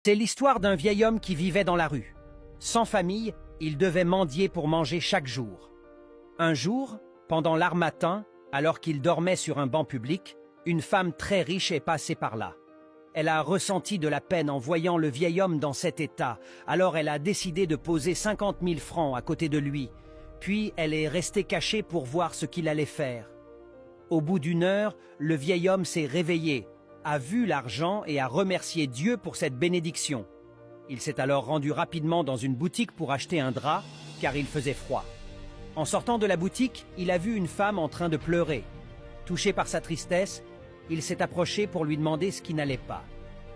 C'est l'histoire d'un vieil homme qui vivait dans la rue. Sans famille, il devait mendier pour manger chaque jour. Un jour, pendant l'harmattan, alors qu'il dormait sur un banc public, une femme très riche est passée par là. Elle a ressenti de la peine en voyant le vieil homme dans cet état, alors elle a décidé de poser 50 000 francs à côté de lui. Puis elle est restée cachée pour voir ce qu'il allait faire. Au bout d'une heure, le vieil homme s'est réveillé, a vu l'argent et a remercié Dieu pour cette bénédiction. Il s'est alors rendu rapidement dans une boutique pour acheter un drap, car il faisait froid. En sortant de la boutique, il a vu une femme en train de pleurer. Touché par sa tristesse, il s'est approché pour lui demander ce qui n'allait pas.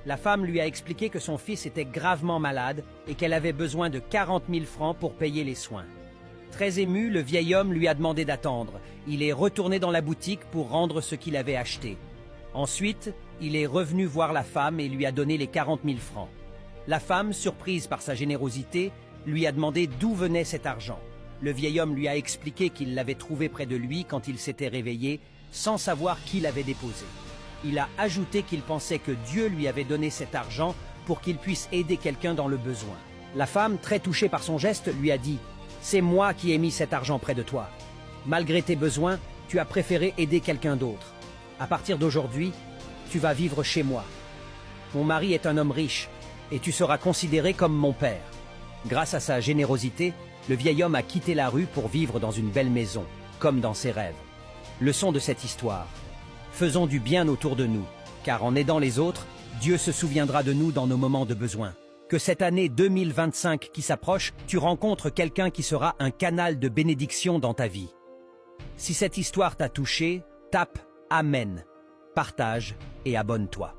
La femme lui a expliqué que son fils était gravement malade et qu'elle avait besoin de 40 000 francs pour payer les soins. Très ému, le vieil homme lui a demandé d'attendre. Il est retourné dans la boutique pour rendre ce qu'il avait acheté. Ensuite, il est revenu voir la femme et lui a donné les 40 000 francs. La femme, surprise par sa générosité, lui a demandé d'où venait cet argent. Le vieil homme lui a expliqué qu'il l'avait trouvé près de lui quand il s'était réveillé, sans savoir qui l'avait déposé. Il a ajouté qu'il pensait que Dieu lui avait donné cet argent pour qu'il puisse aider quelqu'un dans le besoin. La femme, très touchée par son geste, lui a dit « C'est moi qui ai mis cet argent près de toi. Malgré tes besoins, tu as préféré aider quelqu'un d'autre. À partir d'aujourd'hui, tu vas vivre chez moi. Mon mari est un homme riche et tu seras considéré comme mon père. » Grâce à sa générosité, le vieil homme a quitté la rue pour vivre dans une belle maison, comme dans ses rêves. Leçon de cette histoire. Faisons du bien autour de nous, car en aidant les autres, Dieu se souviendra de nous dans nos moments de besoin. Que cette année 2025 qui s'approche, tu rencontres quelqu'un qui sera un canal de bénédiction dans ta vie. Si cette histoire t'a touché, tape Amen, partage et abonne-toi.